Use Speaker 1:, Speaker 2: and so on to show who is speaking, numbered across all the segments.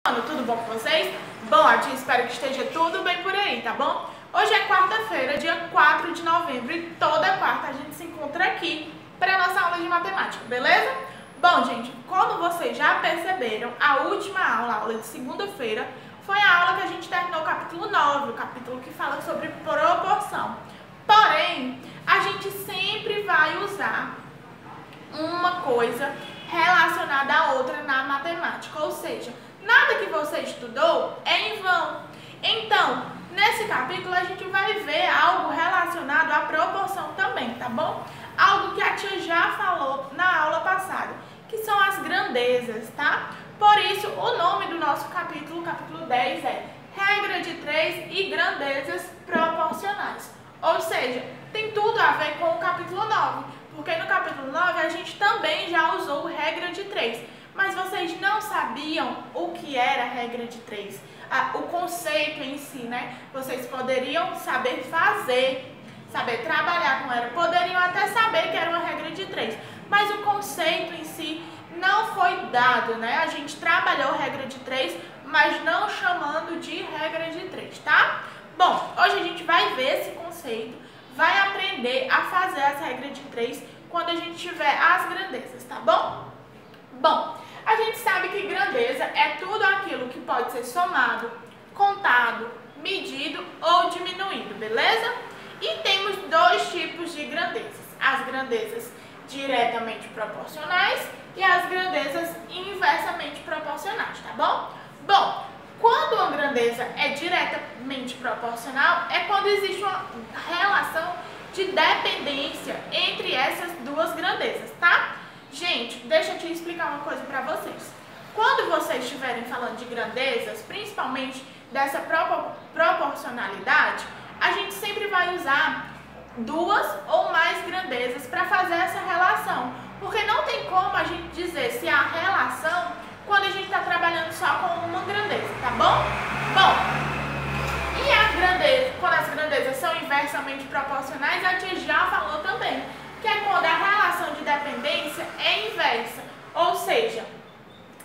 Speaker 1: Tudo bom com vocês? Bom, eu espero que esteja tudo bem por aí, tá bom? Hoje é quarta-feira, dia 4 de novembro e toda quarta a gente se encontra aqui para a nossa aula de matemática, beleza? Bom, gente, como vocês já perceberam, a última aula, a aula de segunda-feira, foi a aula que a gente terminou o capítulo 9, o capítulo que fala sobre proporção. Porém, a gente sempre vai usar uma coisa relacionada à outra na matemática, ou seja, nada que você estudou é em vão. Então, nesse capítulo a gente vai ver algo relacionado à proporção também, tá bom? Algo que a tia já falou na aula passada, que são as grandezas, tá? Por isso, o nome do nosso capítulo, capítulo 10, é Regra de 3 e Grandezas Proporcionais. Ou seja, tem tudo a ver com o capítulo 9, porque no capítulo 9 a gente também já usou regra de 3. Mas vocês não sabiam o que era a regra de 3, o conceito em si, né? Vocês poderiam saber fazer, saber trabalhar com ela, poderiam até saber que era uma regra de 3, mas o conceito em si não foi dado, né? A gente trabalhou regra de 3, mas não chamando de regra de 3, tá? Bom, hoje a gente vai ver esse conceito, vai aprender a fazer as regras de 3 quando a gente tiver as grandezas, tá bom? Bom, a gente sabe que grandeza é tudo aquilo que pode ser somado, contado, medido ou diminuído, beleza? E temos dois tipos de grandezas, as grandezas diretamente proporcionais e as grandezas inversamente proporcionais, tá bom? Bom, quando uma grandeza é diretamente proporcional, é quando existe uma relação de dependência entre essas duas grandezas, tá? Gente, deixa eu te explicar uma coisa para vocês. Quando vocês estiverem falando de grandezas, principalmente dessa proporcionalidade, a gente sempre vai usar duas ou mais grandezas para fazer essa relação. Porque não tem como a gente dizer se há relação quando a gente está trabalhando só com uma grandeza, tá bom? Bom, e a grandeza, quando as grandezas são inversamente proporcionais, a tia já falou também, que é quando a relação de dependência é inversa, ou seja,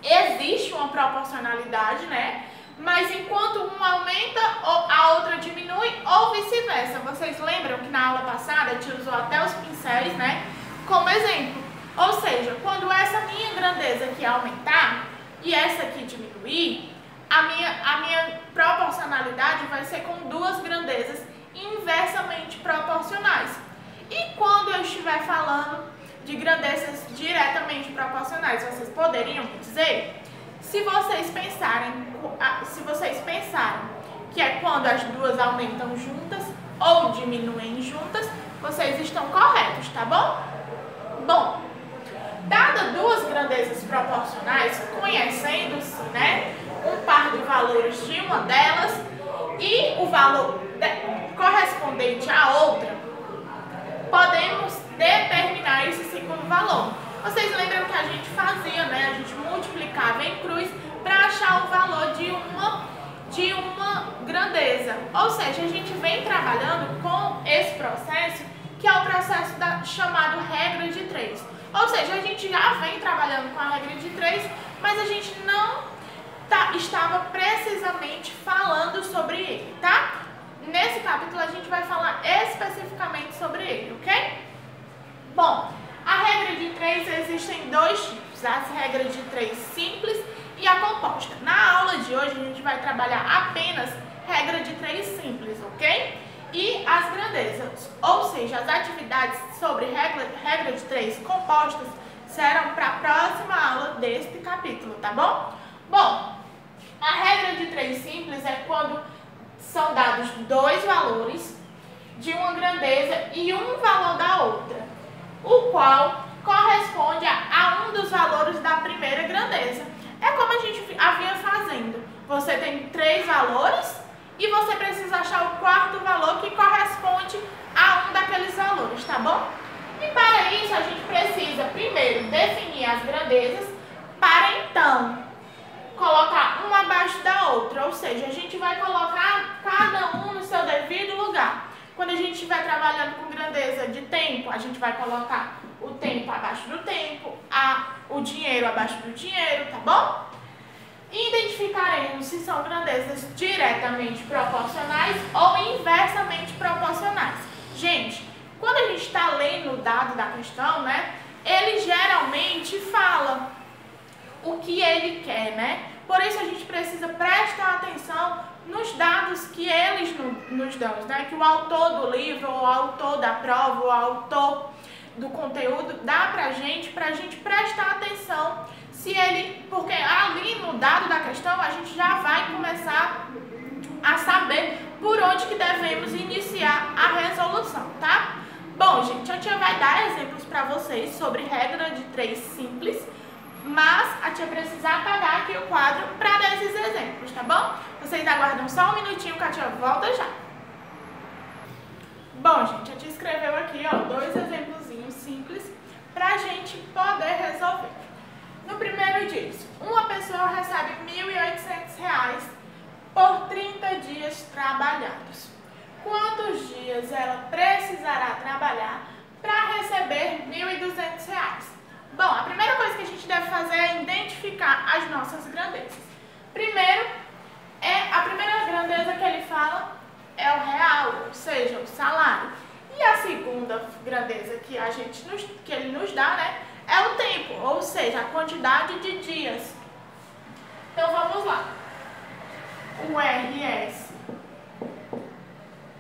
Speaker 1: existe uma proporcionalidade, né? Mas enquanto uma aumenta, a outra diminui ou vice-versa. Vocês lembram que na aula passada a gente usou até os pincéis, né? Como exemplo. Ou seja, quando essa minha grandeza aqui aumentar e essa aqui diminuir, a minha proporcionalidade vai ser com duas grandezas inversamente proporcionais. E quando eu estiver falando de grandezas diretamente proporcionais, vocês poderiam me dizer? Se vocês pensarem que é quando as duas aumentam juntas ou diminuem juntas, vocês estão corretos, tá bom? Bom, dada duas grandezas proporcionais, conhecendo-se, né, um par de valores de uma delas e o valor correspondente à outra, podemos determinar esse segundo valor. Vocês lembram que a gente fazia, né? A gente multiplicava em cruz para achar o valor de uma grandeza. Ou seja, a gente vem trabalhando com esse processo, que é o processo chamado regra de 3. Ou seja, a gente já vem trabalhando com a regra de 3, mas a gente não estava precisamente falando sobre ele, tá? Nesse capítulo a gente vai falar especificamente sobre ele, ok? Bom, a regra de 3 existem dois tipos, as regras de 3 simples e a composta. Na aula de hoje a gente vai trabalhar apenas regra de 3 simples, ok? E as grandezas, ou seja, as atividades sobre regra de 3 compostas serão para a próxima aula deste capítulo, tá bom? Bom, a regra de 3 simples é quando são dados dois valores de uma grandeza e um valor da outra, o qual corresponde a um dos valores da primeira grandeza. É como a gente havia fazendo. Você tem 3 valores e você precisa achar o quarto valor que corresponde a um daqueles valores, tá bom? E para isso a gente precisa primeiro definir as grandezas para então colocar uma abaixo da outra, ou seja, a gente vai colocar cada um no seu devido lugar. Quando a gente estiver trabalhando com grandeza de tempo, a gente vai colocar o tempo abaixo do tempo, o dinheiro abaixo do dinheiro, tá bom? Identificaremos se são grandezas diretamente proporcionais ou inversamente proporcionais. Gente, quando a gente está lendo o dado da questão, né, ele geralmente fala o que ele quer, né? Por isso a gente precisa prestar atenção nos dados que eles nos dão, né? Que o autor do livro, o autor da prova, o autor do conteúdo dá pra gente prestar atenção se ele, porque ali no dado da questão a gente já vai começar a saber por onde que devemos iniciar a resolução, tá? Bom, gente, a tia vai dar exemplos para vocês sobre regra de 3 simples, mas a tia precisa apagar aqui o quadro para dar esses exemplos, tá bom? Vocês aguardam só um minutinho que a tia volta já. Bom, gente, a tia escreveu aqui, ó, 2 exemplozinhos simples pra gente poder resolver. No primeiro diz, uma pessoa recebe R$ 1.800 por 30 dias trabalhados. Quantos dias ela precisará trabalhar para receber R$ 1.200? Bom, a primeira coisa que a gente deve fazer é identificar as nossas grandezas. Primeiro, a primeira grandeza que ele fala é o real, ou seja, o salário. E a segunda grandeza que ele nos dá, né, é o tempo, ou seja, a quantidade de dias. Então vamos lá. O RS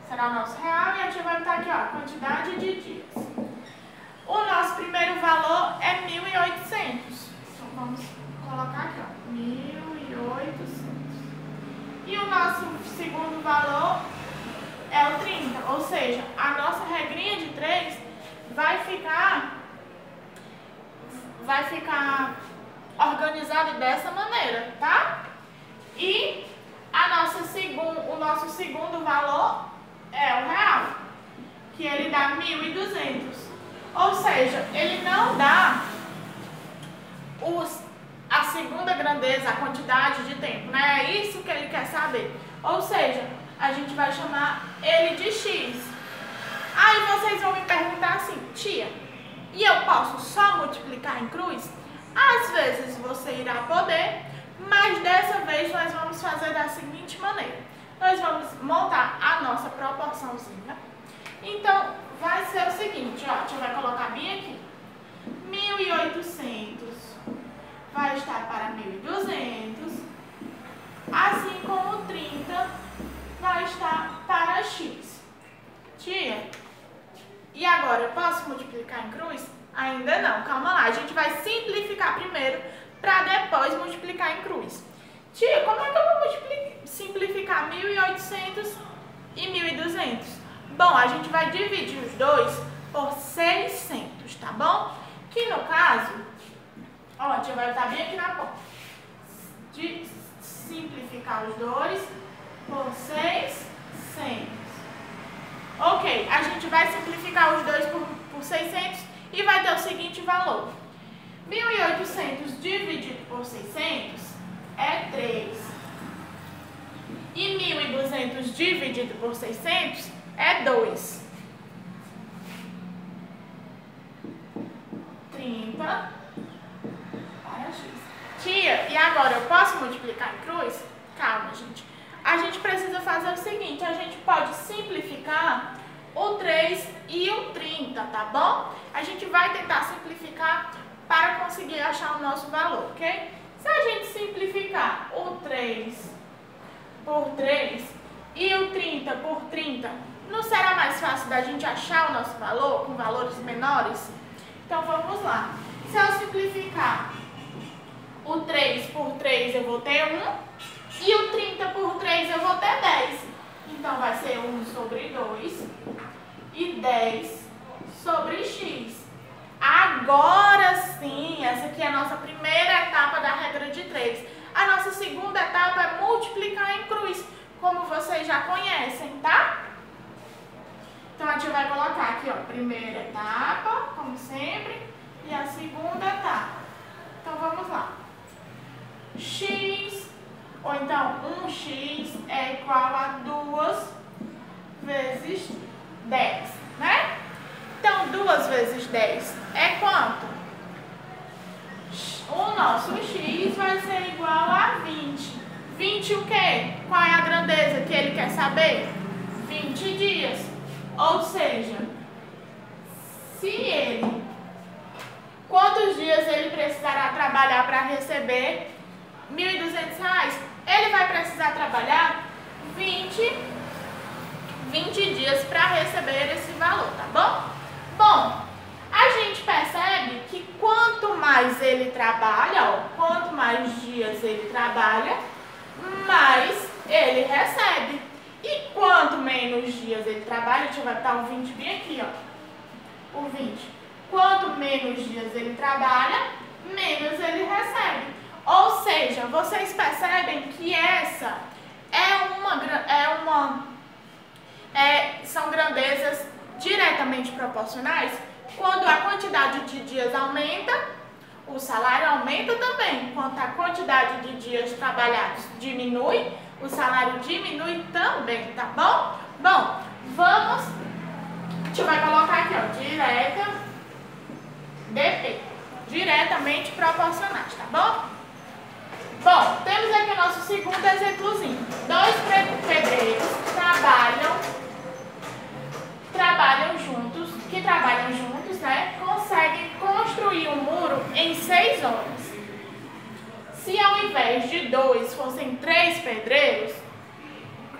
Speaker 1: será o nosso real e a gente vai botar aqui, ó, a quantidade de dias. O nosso primeiro valor é 1.800. Então vamos colocar aqui, ó, 1.800. E o nosso segundo valor é o 30, ou seja, a nossa regrinha de 3 vai ficar organizada dessa maneira, tá? E o nosso segundo valor é o real, que ele dá 1.200. Ou seja, ele não dá a segunda grandeza, a quantidade de tempo, né? É isso que ele quer saber. Ou seja, a gente vai chamar ele de X. Aí vocês vão me perguntar assim, tia, e eu posso só multiplicar em cruz? Às vezes você irá poder, mas dessa vez nós vamos fazer da seguinte maneira. Nós vamos montar a nossa proporçãozinha. Então, vai ser o seguinte, ó, a gente vai colocar bem aqui. 1.800 vai estar para 1.200, assim como 30 vai estar para X. Tia, e agora, eu posso multiplicar em cruz? Ainda não, calma lá. A gente vai simplificar primeiro para depois multiplicar em cruz. Tia, como é que eu vou simplificar 1.800 e 1.200? Bom, a gente vai dividir os dois por 600, tá bom? Que no caso, ó, a tia vai estar bem aqui na ponta. De simplificar os dois por 600. Ok, a gente vai simplificar os dois por 600 e vai ter o seguinte valor. 1.800 dividido por 600 é 3. E 1.200 dividido por 600 é 2. 30 para X. Tia, e agora eu posso multiplicar em cruz? Calma, gente. A gente precisa fazer o seguinte, a gente pode simplificar o 3 e o 30, tá bom? A gente vai tentar simplificar para conseguir achar o nosso valor, ok? Se a gente simplificar o 3 por 3 e o 30 por 30, não será mais fácil da gente achar o nosso valor com valores menores? Então vamos lá. Se eu simplificar o 3 por 3, eu vou ter 1. E o 30 por 3 eu vou ter 10. Então vai ser 1 sobre 2 e 10 sobre X. Agora sim, essa aqui é a nossa primeira etapa da regra de 3. A nossa segunda etapa é multiplicar em cruz, como vocês já conhecem, tá? Então a gente vai colocar aqui, ó, primeira etapa, como sempre, e a segunda etapa. Então vamos lá. X, ou então 1x é igual a 2 vezes 10, né? Então 2 vezes 10 é quanto? O nosso x vai ser igual a 20. 20 o quê? Qual é a grandeza que ele quer saber? 20 dias. Ou seja, quantos dias ele precisará trabalhar para receber R$1.200? Ele vai precisar trabalhar 20 dias para receber esse valor, tá bom? Bom, a gente percebe que quanto mais ele trabalha, ó, quanto mais dias ele trabalha, mais ele recebe. E quanto menos dias ele trabalha, deixa eu botar o 20 bem aqui, ó. O 20. Quanto menos dias ele trabalha, menos ele recebe. Ou seja, vocês percebem que essa são grandezas diretamente proporcionais. Quando a quantidade de dias aumenta, o salário aumenta também. Quando a quantidade de dias trabalhados diminui, o salário diminui também, tá bom? Bom, vamos... A gente vai colocar aqui, ó, diretamente proporcionais, tá bom? Bom, temos aqui o nosso segundo exemplozinho. Dois pedreiros trabalham juntos, né? Conseguem construir um muro em 6 horas. Se ao invés de 2 fossem 3 pedreiros,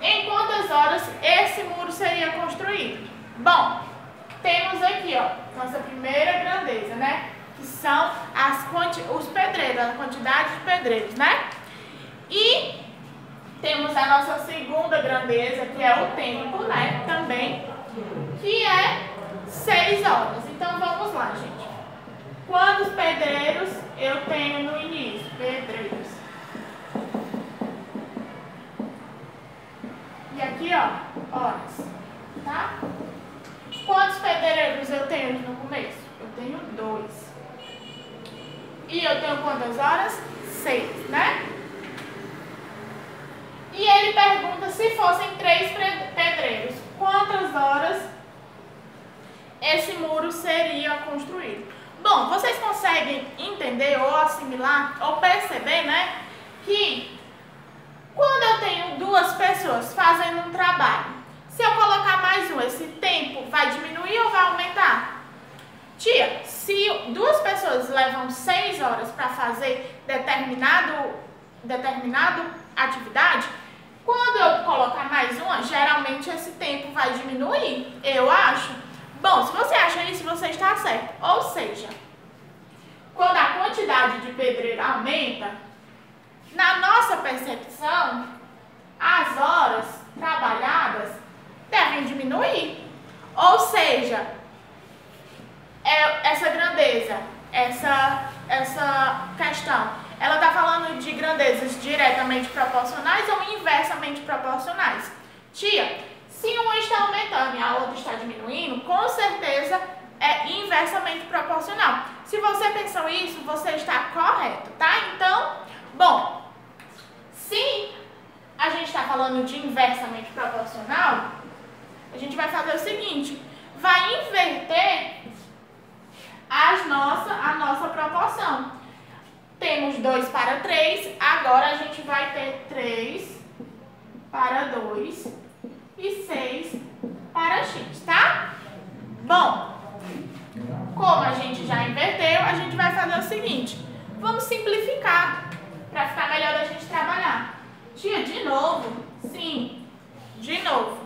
Speaker 1: em quantas horas esse muro seria construído? Bom, temos aqui, ó, nossa primeira grandeza, né? Que são os pedreiros, a quantidade de pedreiros, né? E temos a nossa segunda grandeza, que é o tempo, né? Também, que é 6 horas. Então, vamos lá, gente. Quantos pedreiros eu tenho no início? Pedreiros. E aqui, ó, horas, tá? Quantos pedreiros eu tenho no começo? Eu tenho 2. E eu tenho quantas horas? 6, né? E ele pergunta se fossem 3 pedreiros, quantas horas esse muro seria construído? Bom, vocês conseguem entender ou assimilar ou perceber, né, que quando eu tenho 2 pessoas fazendo um trabalho, se eu colocar mais um, esse tempo vai diminuir ou vai aumentar? Tia, se 2 pessoas levam 6 horas para fazer determinado atividade, quando eu colocar mais uma, geralmente esse tempo vai diminuir, eu acho. Bom, se você acha isso, você está certo. Ou seja, quando a quantidade de pedreiro aumenta, na nossa percepção, as horas trabalhadas devem diminuir. Ou seja, essa grandeza, essa questão, ela está falando de grandezas diretamente proporcionais ou inversamente proporcionais? Tia, se uma está aumentando e a outra está diminuindo, com certeza é inversamente proporcional. Se você pensou isso, você está correto, tá? Então, bom, se a gente está falando de inversamente proporcional, a gente vai fazer o seguinte, vai inverter a nossa proporção. Temos 2 para 3, agora a gente vai ter 3 para 2 e 6 para x, tá? Bom, como a gente já inverteu, a gente vai fazer o seguinte, vamos simplificar para ficar melhor da gente trabalhar. Tia, de novo? Sim, de novo.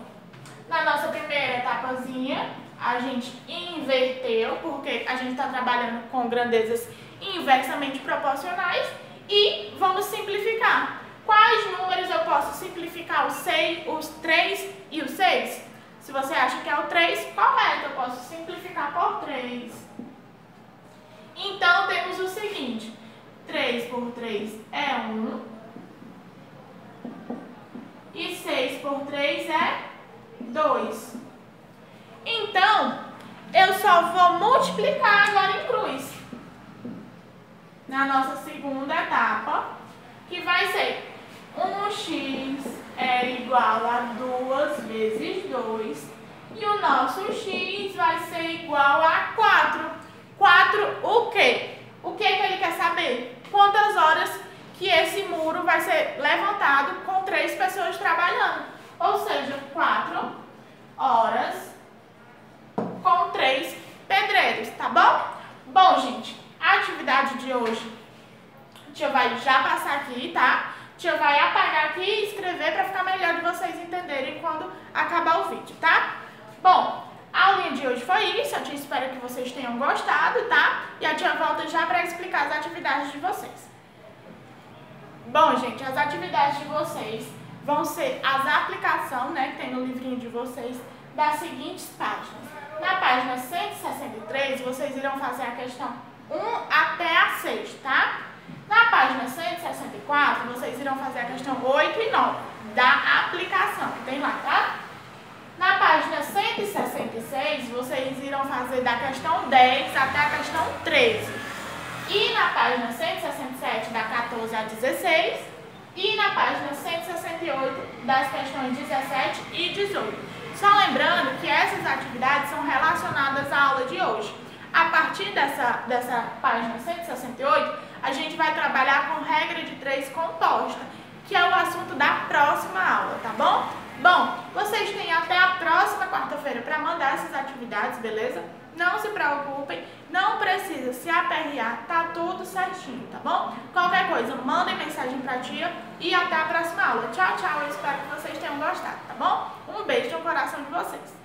Speaker 1: Na nossa primeira etapazinha, a gente inverteu, porque a gente está trabalhando com grandezas inversamente proporcionais, e vamos simplificar. Quais números eu posso simplificar? Os 3 e o 6? Se você acha que é o 3, correto, eu posso simplificar por 3. Então, temos o seguinte, 3 por 3 é 1, e 6 por 3 é 2. Então, eu só vou multiplicar agora em cruz. Na nossa segunda etapa, que vai ser 1x é igual a 2 vezes 2, e o nosso x vai ser igual a 4. 4 o quê? O que ele quer saber? quantas horas que esse muro vai ser levantado com 3 pessoas trabalhando. Ou seja, 4 horas com 3 pedreiros, tá bom? Bom, gente, a atividade de hoje, a tia vai já passar aqui, tá? A tia vai apagar aqui e escrever para ficar melhor de vocês entenderem quando acabar o vídeo, tá? Bom, a aulinha de hoje foi isso, a tia espera que vocês tenham gostado, tá? E a tia volta já para explicar as atividades de vocês. Bom, gente, as atividades de vocês vão ser as aplicações, né, que tem no livrinho de vocês, das seguintes páginas. Na página 163, vocês irão fazer a questão 1 até a 6, tá? Na página 164, vocês irão fazer a questão 8 e 9 da aplicação, que tem lá, tá? Na página 166, vocês irão fazer da questão 10 até a questão 13. E na página 167, da 14 a 16. E na página 168, das questões 17 e 18. Só lembrando que essas atividades são relacionadas à aula de hoje. A partir dessa página 168, a gente vai trabalhar com regra de 3 composta, que é o assunto da próxima aula, tá bom? Bom, vocês têm até a próxima quarta-feira para mandar essas atividades, beleza? Não se preocupem, não precisa se aperrear, tá tudo certinho, tá bom? Qualquer coisa, mandem mensagem pra tia e até a próxima aula. Tchau, tchau, eu espero que vocês tenham gostado, tá bom? Um beijo no coração de vocês.